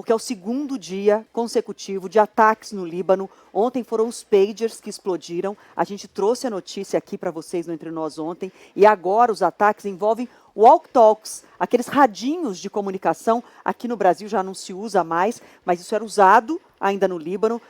porque é o segundo dia consecutivo de ataques no Líbano. Ontem foram os pagers que explodiram. A gente trouxe a notícia aqui para vocês no Entre Nós ontem. E agora os ataques envolvem walk-talks, aqueles radinhos de comunicação. Aqui no Brasil já não se usa mais, mas isso era usado ainda no Líbano,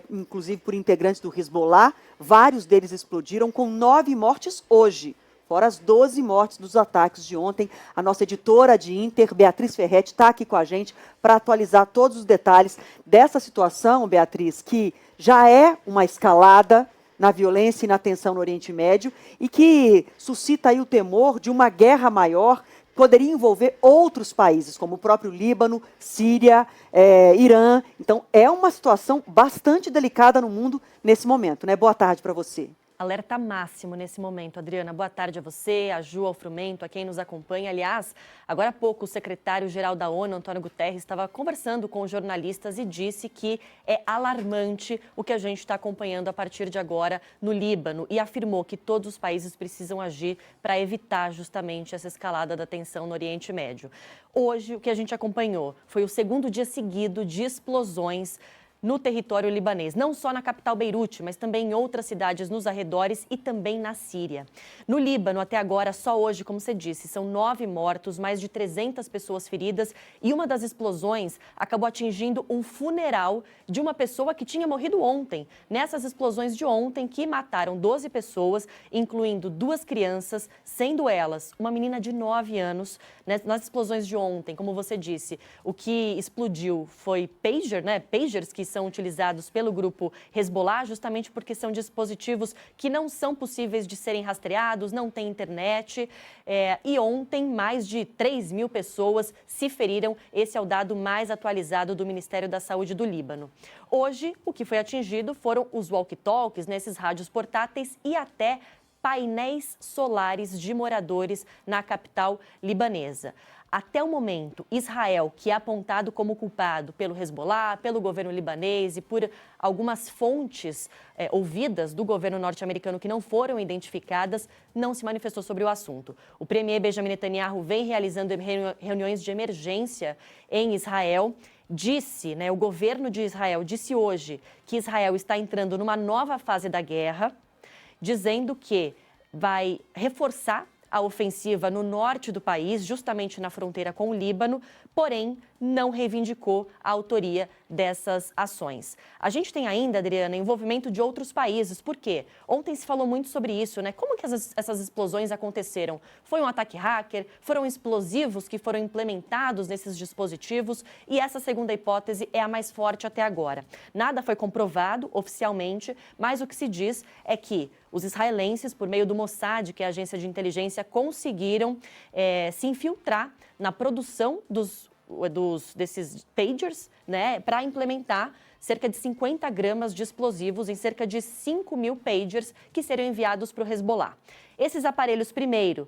inclusive por integrantes do Hezbollah. Vários deles explodiram, com 9 mortes hoje, fora as 12 mortes dos ataques de ontem. A nossa editora de Inter, Beatriz Ferretti, está aqui com a gente para atualizar todos os detalhes dessa situação, Beatriz, que já é uma escalada na violência e na tensão no Oriente Médio e que suscita aí o temor de uma guerra maior, poderia envolver outros países, como o próprio Líbano, Síria, Irã. Então, é uma situação bastante delicada no mundo nesse momento, né? Boa tarde para você. Alerta máximo nesse momento, Adriana. Boa tarde a você, a Ju, ao Frumento, a quem nos acompanha. Aliás, agora há pouco o secretário-geral da ONU, Antônio Guterres, estava conversando com os jornalistas e disse que é alarmante o que a gente está acompanhando a partir de agora no Líbano e afirmou que todos os países precisam agir para evitar justamente essa escalada da tensão no Oriente Médio. Hoje, o que a gente acompanhou foi o segundo dia seguido de explosões no território libanês, não só na capital Beirute, mas também em outras cidades nos arredores e também na Síria. No Líbano, até agora, só hoje, como você disse, são 9 mortos, mais de 300 pessoas feridas e uma das explosões acabou atingindo um funeral de uma pessoa que tinha morrido ontem. Nessas explosões de ontem, que mataram 12 pessoas, incluindo 2 crianças, sendo elas uma menina de 9 anos. Nas explosões de ontem, como você disse, o que explodiu foi pagers que são utilizados pelo grupo Hezbollah, justamente porque são dispositivos que não são possíveis de serem rastreados, não tem internet. E ontem, mais de 3.000 pessoas se feriram. Esse é o dado mais atualizado do Ministério da Saúde do Líbano. Hoje, o que foi atingido foram os walkie-talkies, nesses rádios portáteis e até painéis solares de moradores na capital libanesa. Até o momento, Israel, que é apontado como culpado pelo Hezbollah, pelo governo libanês e por algumas fontes ouvidas do governo norte-americano que não foram identificadas, não se manifestou sobre o assunto. O premier Benjamin Netanyahu vem realizando reuniões de emergência em Israel. O governo de Israel disse hoje que Israel está entrando numa nova fase da guerra, dizendo que vai reforçar a ofensiva no norte do país, justamente na fronteira com o Líbano, porém não reivindicou a autoria dessas ações. A gente tem ainda, Adriana, envolvimento de outros países. Por quê? Ontem se falou muito sobre isso, né? Como que essas explosões aconteceram? Foi um ataque hacker? Foram explosivos que foram implementados nesses dispositivos? E essa segunda hipótese é a mais forte até agora. Nada foi comprovado oficialmente, mas o que se diz é que os israelenses, por meio do Mossad, que é a agência de inteligência, conseguiram se infiltrar na produção desses pagers, né, para implementar cerca de 50 gramas de explosivos em cerca de 5.000 pagers que seriam enviados para o Hezbollah. Esses aparelhos, primeiro,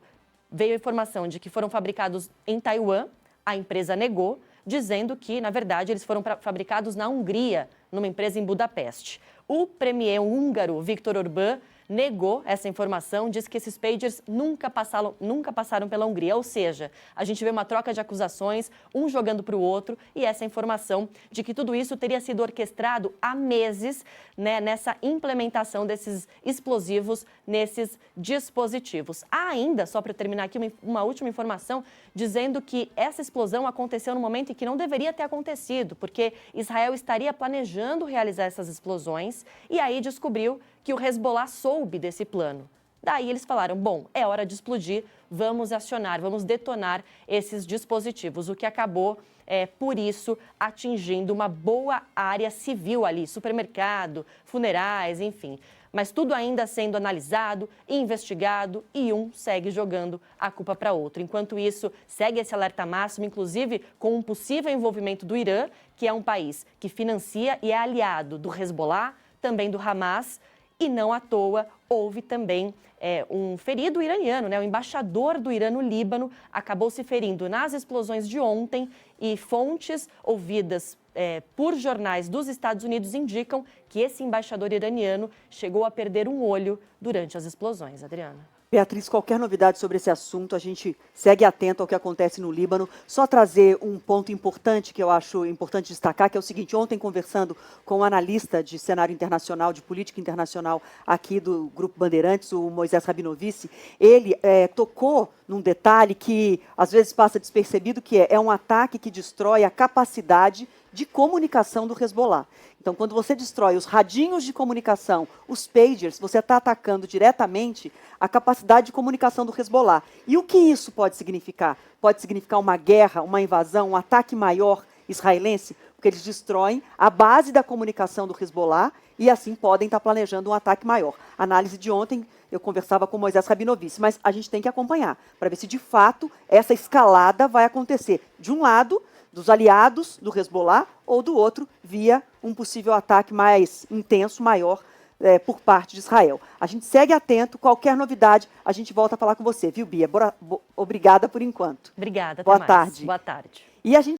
veio a informação de que foram fabricados em Taiwan, a empresa negou, dizendo que, na verdade, eles foram fabricados na Hungria, numa empresa em Budapeste. O premier húngaro, Viktor Orbán, negou essa informação, disse que esses pagers nunca passaram pela Hungria. Ou seja, a gente vê uma troca de acusações, um jogando para o outro, e essa informação de que tudo isso teria sido orquestrado há meses, né, nessa implementação desses explosivos nesses dispositivos. Há ainda, só para terminar aqui, uma última informação, dizendo que essa explosão aconteceu no momento em que não deveria ter acontecido, porque Israel estaria planejando realizar essas explosões e aí descobriu que o Hezbollah soube desse plano. Daí eles falaram, bom, é hora de explodir, vamos acionar, vamos detonar esses dispositivos, o que acabou, por isso, atingindo uma boa área civil ali, supermercado, funerais, enfim. Mas tudo ainda sendo analisado, investigado e um segue jogando a culpa para outro. Enquanto isso, segue esse alerta máximo, inclusive com um possível envolvimento do Irã, que é um país que financia e é aliado do Hezbollah, também do Hamas. E não à toa, houve também um ferido iraniano, né? O embaixador do Irã no Líbano acabou se ferindo nas explosões de ontem e fontes ouvidas por jornais dos Estados Unidos indicam que esse embaixador iraniano chegou a perder um olho durante as explosões, Adriana. Beatriz, qualquer novidade sobre esse assunto, a gente segue atento ao que acontece no Líbano. Só trazer um ponto importante que eu acho importante destacar, que é o seguinte: ontem, conversando com um analista de cenário internacional, de política internacional aqui do Grupo Bandeirantes, o Moisés Rabinovici, ele tocou num detalhe que às vezes passa despercebido, que é um ataque que destrói a capacidade de comunicação do Hezbollah. Então, quando você destrói os radinhos de comunicação, os pagers, você está atacando diretamente a capacidade de comunicação do Hezbollah. E o que isso pode significar? Pode significar uma guerra, uma invasão, um ataque maior israelense, porque eles destroem a base da comunicação do Hezbollah e assim podem estar planejando um ataque maior. A análise de ontem, eu conversava com Moisés Rabinovici, mas a gente tem que acompanhar para ver se de fato essa escalada vai acontecer. De um lado, dos aliados do Hezbollah, ou do outro, via um possível ataque mais intenso, maior, por parte de Israel. A gente segue atento, qualquer novidade, a gente volta a falar com você, viu, Bia? Obrigada por enquanto. Obrigada, até Boa mais. tarde. Boa tarde. E a gente